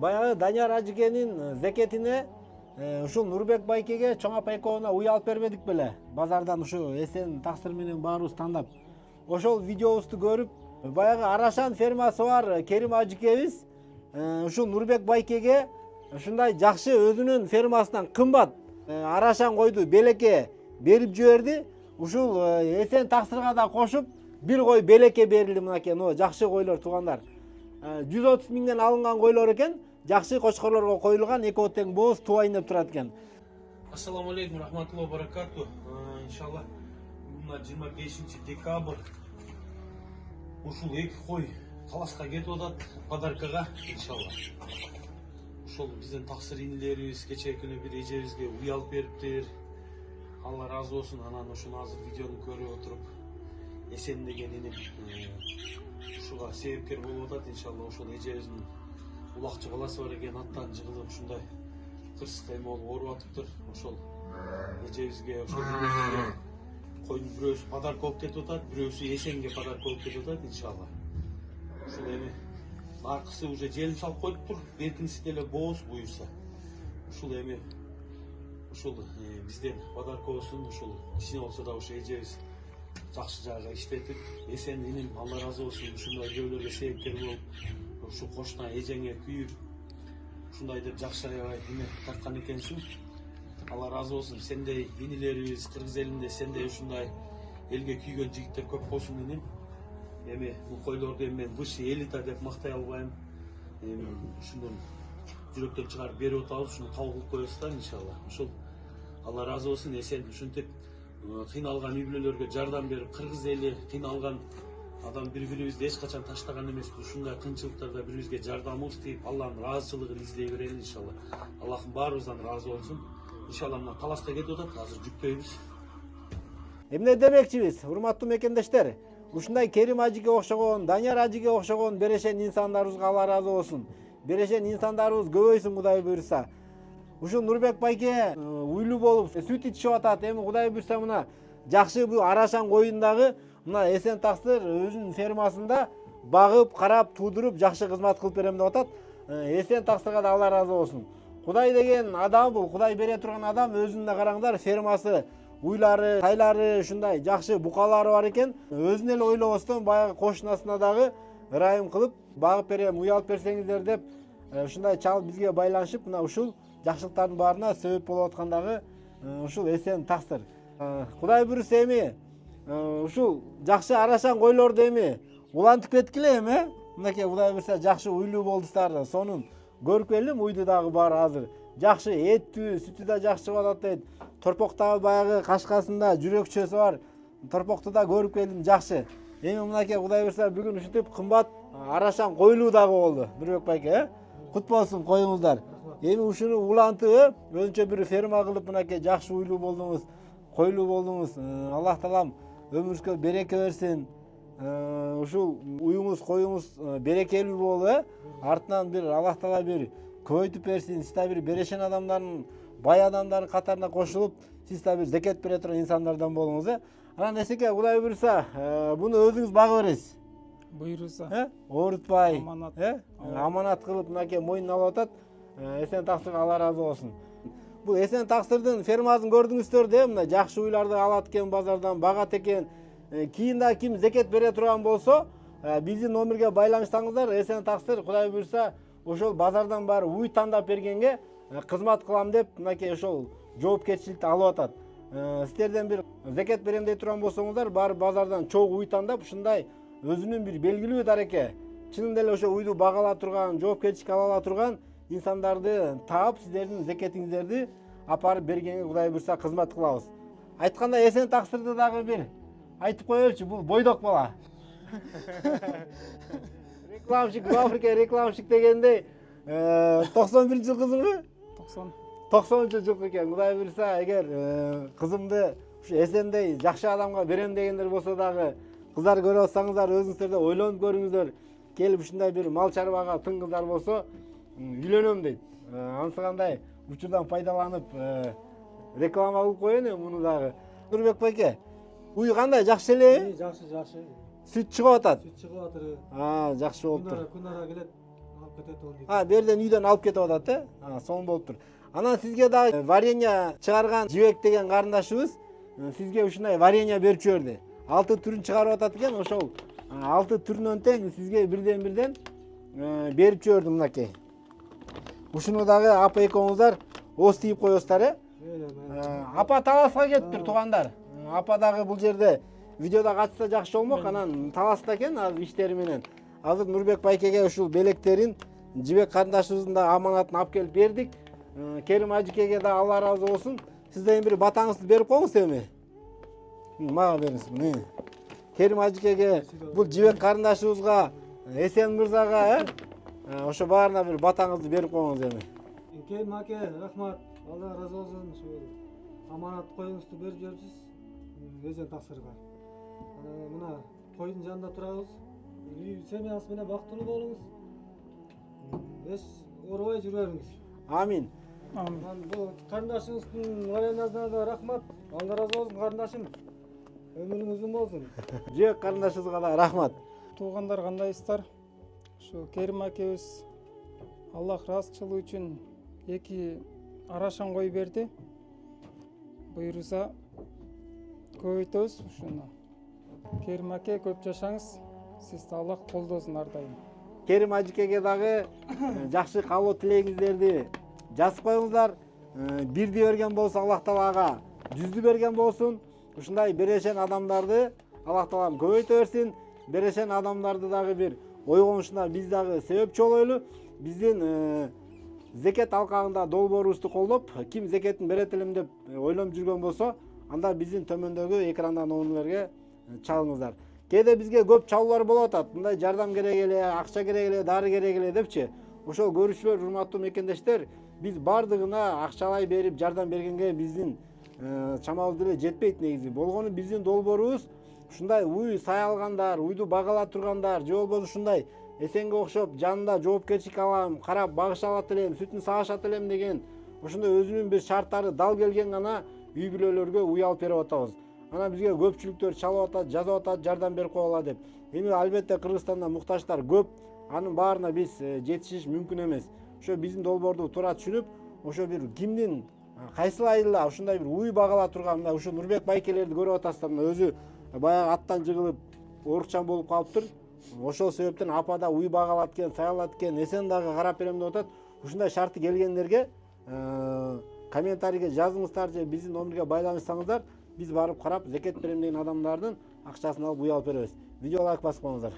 Баягы Данияр Ажыкенин зекетине ушул Нурбек байкеге чоң апа экөөбүнө уй алып бербедик беле? Базардан ушу эсен таксыр менен баарыбыз тандап. Ошол видеобузду көрүп, баягы Арашан фермасы бар Керим Ажыкебиз ушул Нурбек байкеге ушундай жакшы өзүнүн фермасынан кымбат Арашан койду белекке берип жиберди. Ушул эсен таксырга да кошуп бир кой белекке берилди мынакей, жакшы койлор туугандар. 130 миңден алынган койлор экен, жакшы кочкорлорго коюлган, экөө тең бооз тубайын деп турат экен. Ассаламу алейкум, рахматуллахи баракату. Иншалла, мына 25 декабрь ушул 2 кой таласка кетип атат подаркага, иншалла. Ушул биздин таксыр инилерибиз кечээ күнү бир эжебизге уй алып бериптир. Алла разы болсун. Анан ушуну азыр видеону көрүп отуруп, эсен деген иним ушуга себепкер болуп атат. Иншалла ушул эжебиздин улакчы баласы бар экен, аттан жыгылып ушундай кырсык эме болуп ооруп атыптыр. Ошол эжебизге ошол койдун бирөөсү подарка болуп кетип атат, бирөөсү эсенге подарка болуп кетип атат, иншалла. Ушул эми наркысы уже желим салып коюптур, беркиниси деле бооз буюрса. Ушул эми ушул бизден подарка болсун. Ушул кичине болсо да ушул эжебиз жакшы жагы иштетип, эсен иним Алла разы болсун, ушундай бирөөлөргө себепкер болуп, ушул кошуна эжеңе күйүп, ушундай деп жакшы аябай эме тарткан экенсиң. Алла разы болсун. Сендей инилерибиз кыргыз элинде сендей ушундай элге күйгөн жигиттер көп болсун иним. Эми бул койлорду эми мен высший элита деп мактай албайм. Эми ушундон жүрөктөн чыгарып берип атабыз, ушуну кабыл кылып коебуз да, иншалла. Ушул Алла разы болсун. Эсен ушинтип кыйналган үй бүлөлөргө жардам берип, кыргыз эли кыйналган адам бири-бирибизди эч качан таштаган эмеспиз. Ушундай кыйынчылыктарда бири-бирибизге жардамыбыз тийип, Алланын ыраазычылыгын издей берели, иншалла. Аллахым баарыбыздан разы болсун. Иншалла мына таласка кетип атат, азыр жүктөйбүз. Эмне демекчибиз, урматтуу мекендештер? Ушундай Керим Ажыке окшогон, Данияр Ажыке окшогон берешен инсандарыбызга Алла разы болсун. Берешен инсандарыбыз көбөйсүн, Кудай буйрса. Ушул Нурбек байке уйлуу болуп сүт ичип атат. Эми Кудай буйрса мына жакшы бул Арашан коюндагы мына эсен таксыр өзүнүн фермасында багып, карап, туудуруп, жакшы кызмат кылып берем деп атат. Эсен таксырга да Алла разы болсун. Кудай деген адам бул, Кудай бере турган адам. Өзүнүн да караңдар, фермасы, уйлары, тайлары, ушундай жакшы букалары бар экен. Өзүн эле ойлобостон баягы кошунасына дагы ырайым кылып, багып берем, уй алып берсеңиздер деп ушундай чалып бизге байланышып, мына ушул жакшылыктардын баарына себеп болуп аткандагы ушул эсен таксыр. Кудай буйрса эми ушул жакшы Арашан койлорду эми улантып кеткиле эми. Мынакей Кудай буйрса жакшы уйлуу болдустар. Сонун көрүп келдим, уйду дагы бар азыр. Жакшы эттүү, сүтү да жакшы чыгып атат дейт. Торпоктагы баягы кашкасында жүрөкчөсү бар. Торпокту да көрүп келдим, жакшы. Эми мынакей Кудай буйрса бүгүн ушинтип кымбат Арашан койлуу дагы болду. Нурбек байке, кут болсун коюңуздар. Эми ушуну улантып, өзүнчө бир ферма кылып мынакей жакшы уйлуу болдуңуз, койлуу болдуңуз. Аллах таалам өмүрүңүзгө береке берсин. Ушул уюңуз, коюңуз берекелүү болуп, артынан бир Аллах таала бир көбөйтүп берсин. Сиз да бир берешен адамдардын, бай адамдардын катарына кошулуп, сиз да бир зекет бере турган инсандардан болуңуз. Анан эсеке Кудай буйрса, буну өзүңүз багып бересиз. Буйруса. Оорутпай, Аманат. Аманат кылып мынакей мойнуна алып атат. Эсен таксырга Алла разы болсун. Бул эсен таксырдын фермасын көрдүңүздөр да, мына жакшы уйларды алат экен базардан, багат экен. Кийин да ким зекет бере турган болсо, биздин номерге байланышсаңыздар, эсен таксыр Кудай буйрса ошол базардан баары уй тандап бергенге кызмат кылам деп мынакей ошол жоопкерчиликти алып атат. Сиздерден бир зекет берем дей турган болсоңуздар, баары базардан чогуу уй тандап, ушундай өзүнүн бир белгилүү дареке, чынында эле ошо уйду багала турган, жоопкерчилик ала турган инсандарды таап, сиздердин зекетиңиздерди апарып бергенге Кудай буйрса кызмат кылабыз. Айтканда эсен таксырды дагы бир айтып коелучу, бул бойдок бала. Рекламщик, в Африке рекламщик дегендей 91-жылкысыңбы? 90-жылкы экен. Кудай буйрса, эгер кызымды ушу эсендей жакшы адамга берем дегендер болсо дагы, кыздар көрүп атсаңыздар, өзүңүздөр да ойлонуп көрүңүздөр. Келип ушундай бир мал чарбага тың кыздар болсо, үйлөнөм дейт. Ансыгандай учурдан пайдаланып реклама кылып коеюн муну дагы. Нурбек байке, уй кандай, жакшы элеби? Жакшы. Сүт чыгып атат. Сүт чыгып атыр. Жакшы болуптур. Күн ара келет, алып кетет ол. Берден үйдөн алып кетип атат сонун болуп тур. Анан сизге дагы варенье чыгарган Жибек деген карындашыбыз сизге ушундай варенье берип жиберди. 6 түрүн чыгарып атат экен, ошол 6 түрүнөн тең сизге бирден берип жибердим мынакей. Ушуну дагы апа экөөңүздөр ооз тийип коесуздар, Апа таласка кетиптир туугандар. Апа дагы бул жерде видеода катышса жакшы болмок, анан таласта экен азыр иштери менен. Азыр Нурбек байкеге ушул белектерин Жибек карындашыбыздын да аманатын алып келип бердик. Керим ажыкеге да Алла разы болсун. Сиз да эми бир батаңызды берип коюңуз эми. Мага бериңиз. Керим ажыкеге, бул Жибек карындашыбызга, Эсен мырзага, ошо баарына бир батаңызды берип коюңуз эми. Керим аке, рахмат. Алла разы болсун. Ошо аманат коюңузду берип жүрсүз. Эсен таксырга. Мына койдун жанында турабыз. Үй семьяңыз менен бактылуу болуңуз. Эч оорубай жүрө бериңиз. Амин. Бул карындашыңыздын вареньясына да рахмат. Алла разы болсун карындашым. Өмүрүң узун болсун. Жибек карындашыбызга да рахмат. Туугандар кандайсыздар? Ошо Керим акебиз Аллах ыраазычылыгы үчүн 2 арашан кой берди. Буйруса көбөйтөбүз ушуну. Керим аке көп жашаңыз. Сизди Аллах колдосун ар дайым. Керим ажыкеге дагы жакшы каалоо тилегиңиздерди жазып коюңуздар. Бирди берген болсо Аллах Таалага 100дү берген болсун. Ушундай берешен адамдарды Аллах Таалам көбөйтө берсин. Берешен адамдарды дагы бир ойгонушуна биз дагы себепчи болойлу. Биздин зекет алкагында долбоорубузду колдоп, ким зекетин берет элем деп ойлонуп жүргөн болсо, анда биздин төмөндөгү экранда номерлерге чалыңыздар. Кээде бизге көп чалуулар болуп атат. Мындай жардам керек эле, акча керек эле, дары керек эле депчи. Ошол көрүүчүлөр, урматтуу мекендештер, биз бардыгына акчалай берип жардам бергенге биздин чамабыз деле жетпейт негизи. Болгону биздин долбоорубуз ушундай уй сай алгандар, уйду багала тургандар, же болбосо ушундай Эсенге окшоп жанында жоопкерчилик алам, карап багыша алат элем, сүтүн сагышат элем деген ошондой өзүнүн бир шарттары дал келген гана үй бүлөлөргө уй алып берип атабыз. Ана бизге көпчүлүктөр чалып атат, жазып атат, жардам берип койгула деп. Эми албетте Кыргызстанда муктаждар көп, анын баарына биз жетишиш мүмкүн эмес. Ошо биздин долбоорду туура түшүнүп, ошо бир кимдин кайсыл айылда ушундай бир уй багала турган, мына ушу Нурбек байкелерди көрүп атасыздар, мына өзү баягы аттан жыгылып оорукчан болуп калыптыр. Ошол себептен апа да уй багалат экен, саялат экен, Эсен дагы карап берем деп атат. Ушундай шарты келгендерге комментарийге жазыңыздар же биздин номерге байланышсаңыздар, биз барып карап зекет берем деген адамдардын акчасын алып уй алып беребиз. Видео лайк басып коюңуздар.